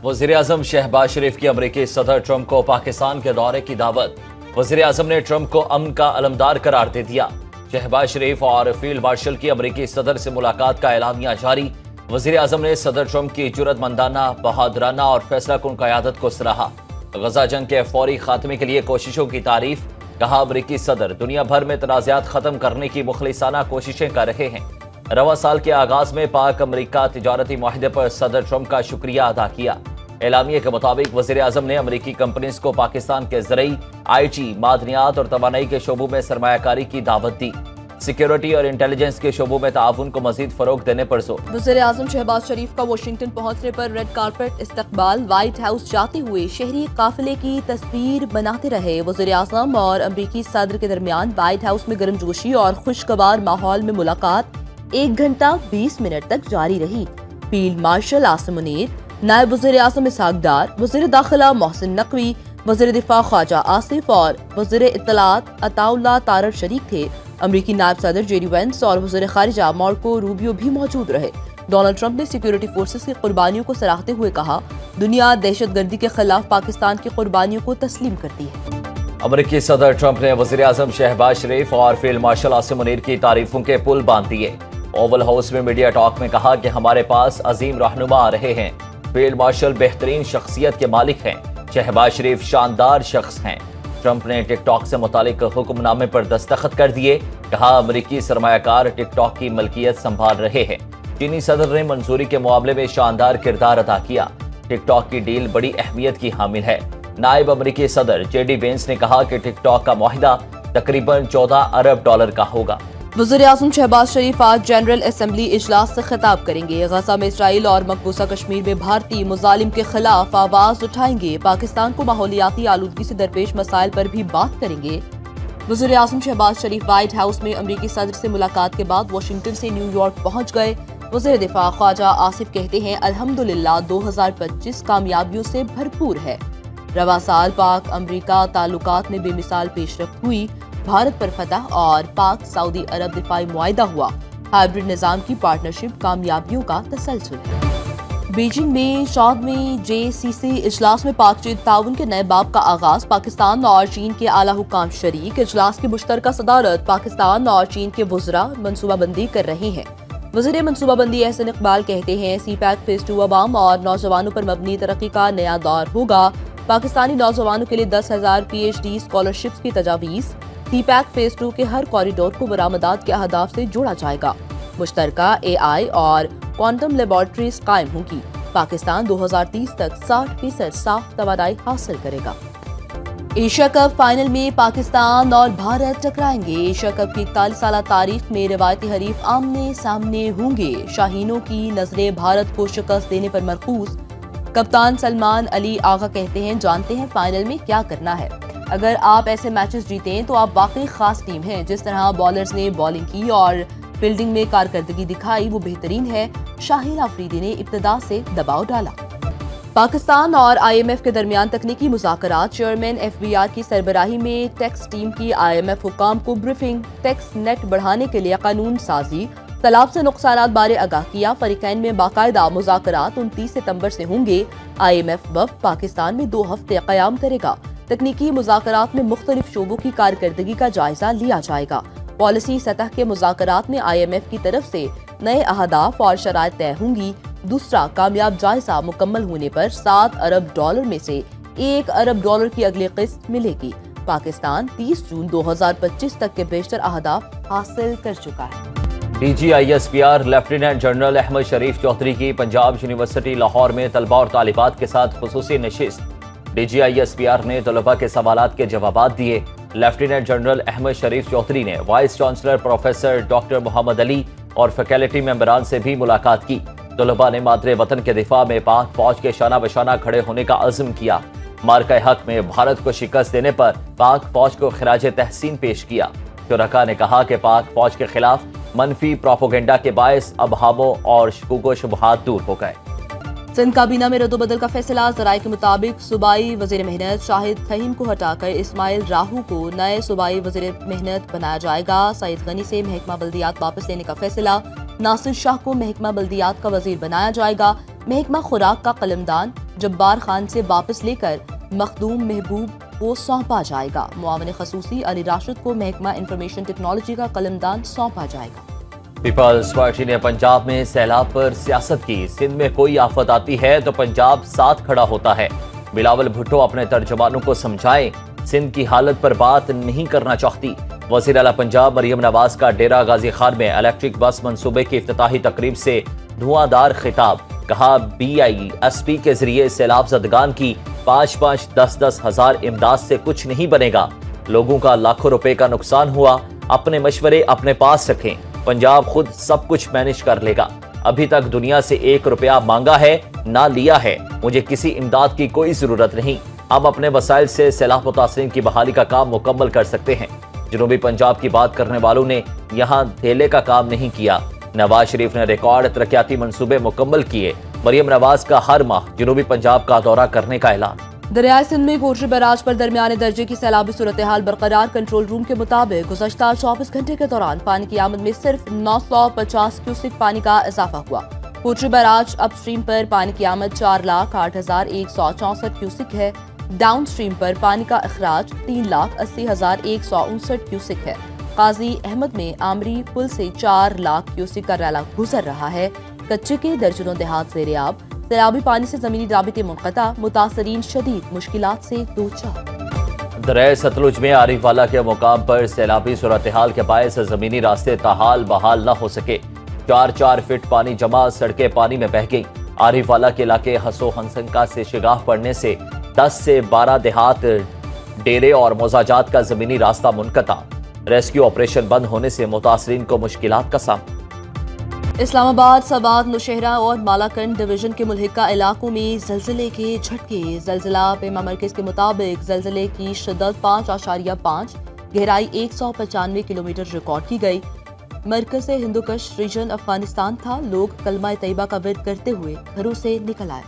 वज़ीर-ए-आज़म शहबाज शरीफ की अमेरिकी सदर ट्रंप को पाकिस्तान के दौरे की दावत। वज़ीर-ए-आज़म ने ट्रंप को अमन का अलमदार करार दे दिया। शहबाज शरीफ और फील्ड मार्शल की अमेरिकी सदर से मुलाकात का एलानिया जारी। वज़ीर-ए-आज़म ने सदर ट्रंप की जुर्रतमंदाना, बहादुराना और फैसला कुन क़यादत को सराहा। गजा जंग के फौरी खात्मे के लिए कोशिशों की तारीफ। कहा, अमेरिकी सदर दुनिया भर में तनाज़ात ख़त्म करने की मुखलिसाना कोशिशें कर रहे हैं। रवा साल के आगाज में पाक अमेरिका तिजारती मुआहदे पर सदर ट्रंप का शुक्रिया अदा किया। एलामिये के मुताबिक वज़ीर-ए-आज़म ने अमेरिकी कंपनीज को पाकिस्तान के ज़रई, आईटी, मादनियात और तवानाई के शोबों में सरमायाकारी की दावत दी। सिक्योरिटी और इंटेलिजेंस के शोबों में ताउन को मजीद फरोग देने पर जोर। वज़ीर-ए-आज़म शहबाज शरीफ का वाशिंगटन पहुंचने पर रेड कारपेट इस्तकबाल। व्हाइट हाउस जाते हुए शहरी काफिले की तस्वीर बनाते रहे। वज़ीर-ए-आज़म और अमेरिकी सदर के दरमियान व्हाइट हाउस में गर्मजोशी और खुशगवार माहौल में मुलाकात 1 घंटा 20 मिनट तक जारी रही। फील्ड मार्शल आसिम मुनीर, नायब वज़ीर-ए-आज़म इसहाक डार, वज़ीर दाखिला मोहसिन नकवी, वज़ीर दिफा ख्वाजा आसिफ और वज़ीर इत्तलात अताउल्लाह तारर शरीक थे। अमेरिकी नायब सदर जेडी वेंस और वज़ीर खारिजा मार्को रूबियो भी मौजूद रहे। डोनाल्ड ट्रंप ने सिक्योरिटी फोर्सेस की कुर्बानियों को सराहते हुए कहा, दुनिया दहशतगर्दी के खिलाफ पाकिस्तान की कुर्बानियों को तस्लीम करती है। अमेरिकी सदर ट्रंप ने वज़ीर-ए-आज़म शहबाज शरीफ और फील्ड मार्शल आसिम मुनीर की तारीफों के पुल बांध दिए। ओवल हाउस में मीडिया टॉक में कहा कि हमारे पास अजीम रहनुमा आ रहे हैं। फील्ड मार्शल बेहतरीन शख्सियत के मालिक हैं। शहबाज शरीफ शानदार शख्स हैं। ट्रंप ने टिकटॉक से मुतालिक हुक्मनामे पर दस्तखत कर दिए। कहा, अमेरिकी सरमायाकार टिकटॉक की मलकियत संभाल रहे हैं। चीनी सदर ने मंजूरी के मामले में शानदार किरदार अदा किया। टिकटॉक की डील बड़ी अहमियत की हामिल है। नायब अमेरिकी सदर जेडी वेंस ने कहा कि टिकटॉक का मुआहिदा तकरीबन 14 अरब डॉलर का होगा। वज़ीर-ए-आज़म शहबाज शरीफ आज जनरल असेंबली इजलास से खिताब करेंगे। गजा में इसराइल और मकबूजा कश्मीर में भारतीय मुजालिम के खिलाफ आवाज उठाएंगे। पाकिस्तान को माहौलियाती आलूदगी से दरपेश मसाइल पर भी बात करेंगे। वज़ीर-ए-आज़म शहबाज शरीफ व्हाइट हाउस में अमेरिकी सदर से मुलाकात के बाद वाशिंगटन से न्यूयॉर्क पहुंच गए। वज़ीर दिफा ख्वाजा आसिफ कहते हैं, अल्हम्दुलिल्लाह 2025 कामयाबियों से भरपूर है। रवा साल पाक अमेरिका ताल्लुकात में बेमिसाल पेशरफ्त हुई। भारत पर फतह और पाक सऊदी अरब दिफाई मुआहिदा हुआ। हाइब्रिड निज़ाम की पार्टनरशिप कामयाबियों का तसलसल है। बीजिंग में 14वें JCC इजलास में पाक चीन ताउन के नए बाब का आगाज। पाकिस्तान और चीन के आला हुकाम शरीक। इजलास की मुश्तरका सदारत पाकिस्तान और चीन के वुज़रा मनसूबाबंदी कर रहे हैं। वज़ीर मनसूबाबंदी एहसन इकबाल कहते हैं, CPEC फेज 2 अवाम और नौजवानों पर मबनी तरक्की का नया दौर होगा। पाकिस्तानी नौजवानों के लिए 10,000 PhD स्कॉलरशिप्स की तजावीज़। CPEC फेज 2 के हर कॉरिडोर को बरामदात के अहदाफ से जोड़ा जाएगा। मुश्तरका AI और क्वांटम लेबॉर्ट्रीज कायम होंगी। पाकिस्तान 2030 तक 60% साफ तवानाई हासिल करेगा। एशिया कप फाइनल में पाकिस्तान और भारत टकराएंगे। एशिया कप की 41 साल तारीख में रिवायती हरीफ आमने सामने होंगे। शाहीनों की नजरें भारत को शिकस्त देने पर मरकूज। कप्तान सलमान अली आगा कहते हैं, जानते हैं फाइनल में क्या करना है। अगर आप ऐसे मैचेस जीतें तो आप वाकई खास टीम हैं। जिस तरह बॉलर्स ने बॉलिंग की और फील्डिंग में कारकर्दगी दिखाई वो बेहतरीन है। शाहिन अफरीदी ने इब्तिदा से दबाव डाला। पाकिस्तान और IMF के दरमियान तकनीकी मुज़ाकरात। चेयरमैन FBR की सरबराही में टैक्स टीम की IMF हुकाम को ब्रीफिंग। टैक्स नेट बढ़ाने के लिए कानून साजी। तालाब से नुकसानात बारे आगाह किया। फरीकैन में बाकायदा मुज़ाकरात 29 सितंबर से होंगे। IMF वफ़द पाकिस्तान में 2 हफ्ते क़याम करेगा। तकनीकी मुज़ाकरात में मुख्तलिफ शोबों की कारकर्दगी का जायजा लिया जाएगा। पॉलिसी सतह के मुज़ाकरात में IMF की तरफ से नए अहदाफ और शराइत तय होंगी। दूसरा कामयाब जायजा मुकम्मल होने पर 7 अरब डॉलर में से 1 अरब डॉलर की अगली किस्त मिलेगी। पाकिस्तान 30 जून 2025 तक के बेशतर अहदाफ हासिल कर चुका है। DGISPR lieutenant general Ahmad Sharif Chaudhary की पंजाब यूनिवर्सिटी लाहौर में तलबा और तालिबात के साथ खुसूसी नशिस्त। DGISPR ने तलबा के सवालात के जवाबात दिए। लेफ्टिनेंट जनरल अहमद शरीफ चौधरी ने vice chancellor professor doctor Mohammad Ali और फैकल्टी मेंबरान से भी मुलाकात की। तलबा ने मादरे वतन के दिफा में पाक फौज के शाना बशाना खड़े होने का अज़्म किया। मार्का हक में भारत को शिकस्त देने पर पाक फौज को खिराज तहसीन पेश किया। शुरका ने कहा कि पाक फौज के खिलाफ मनफी प्रोपोगेंडा के बायस अबहामों और शकूक शुबहात दूर हो गए। सिंध काबीना में रद्दोबदल का फैसला। ज़राए के मुताबिक सूबाई वज़ीर मेहनत शाहिद फहीम को हटाकर इस्माइल राहू को नए सूबाई वज़ीर मेहनत बनाया जाएगा। सईद गनी से महकमा बल्दियात वापस लेने का फैसला। नासिर शाह को महकमा बल्दियात का वज़ीर बनाया जाएगा। محکمہ خوراک کا قلمدان جبار خان سے واپس لے کر مخدوم محبوب کو سونپا جائے گا۔ معاون خصوصی علی راشد کو محکمہ انفارمیشن ٹیکنالوجی کا قلمدان سونپا جائے گا۔ پیپلز پارٹی نے پنجاب میں سیلاب پر سیاست کی۔ سندھ میں کوئی آفت آتی ہے تو پنجاب ساتھ کھڑا ہوتا ہے۔ بلاول بھٹو اپنے ترجمانوں کو سمجھائیں، سندھ کی حالت پر بات نہیں کرنا چاہتی۔ وزیر اعلیٰ پنجاب مریم نواز کا ڈیرہ غازی خان میں الیکٹرک بس منصوبے کی افتتاحی تقریب سے دھواں دار خطاب۔ کہا BISP کے ذریعے سیلاب زدگان کی 5-10 ہزار امداد سے کچھ نہیں بنے گا۔ لوگوں کا لاکھوں روپے کا نقصان ہوا، اپنے مشورے اپنے پاس رکھیں، پنجاب خود سب کچھ مینج کر لے گا۔ ابھی تک دنیا سے 1 روپیہ مانگا ہے نہ لیا ہے، مجھے کسی امداد کی کوئی ضرورت نہیں۔ ہم اپنے وسائل سے سیلاب متاثرین کی بحالی کا کام مکمل کر سکتے ہیں۔ جنوبی پنجاب کی بات کرنے والوں نے یہاں دھیلے کا کام نہیں کیا۔ نواز شریف نے ریکارڈ ترقیاتی منصوبے مکمل کیے۔ مریم نواز کا ہر ماہ جنوبی پنجاب کا دورہ کرنے کا اعلان۔ دریائے سندھ میں کوٹری بیراج پر درمیانے درجے کی سیلابی صورتحال برقرار۔ کنٹرول روم کے مطابق گزشتہ 24 گھنٹے کے دوران پانی کی آمد میں صرف 950 کیوسک پانی کا اضافہ ہوا۔ کوٹری بیراج اپ اسٹریم پر پانی کی آمد 4,08,164 کیوسک ہے۔ ڈاؤن اسٹریم پر پانی کا اخراج 3,80,159 کیوسک ہے۔ قاضی احمد میں آمری پل سے 4 لاکھ کیوسک کا ریلا گزر رہا ہے۔ کچے کے درجنوں دیہات زیر آب، سیلابی پانی سے زمینی رابطے منقطع، متاثرین شدید مشکلات سے دوچار۔ دریائے ستلج میں عارف والا کے مقام پر سیلابی صورتحال کے باعث زمینی راستے تاحال بحال نہ ہو سکے۔ 4 فٹ پانی جمع، سڑکیں پانی میں بہہ گئی۔ عارف والا کے علاقے ہسو ہنسنکا سے شگاف پڑنے سے 10 سے 12 دیہات، ڈیرے اور موزاجات کا زمینی راستہ منقطع۔ ریسکیو آپریشن بند ہونے سے متاثرین کو مشکلات کا سامنا۔ اسلام آباد، سوات، نوشہرہ اور مالاکنڈ ڈویژن کے ملحقہ علاقوں میں زلزلے کے جھٹکے۔ زلزلہ پیما مرکز کے مطابق زلزلے کی شدت 5.5، گہرائی 195 کلومیٹر ریکارڈ کی گئی۔ مرکز ہندوکش ریجن افغانستان تھا۔ لوگ کلمہ طیبہ کا ورد کرتے ہوئے گھروں سے نکل آئے۔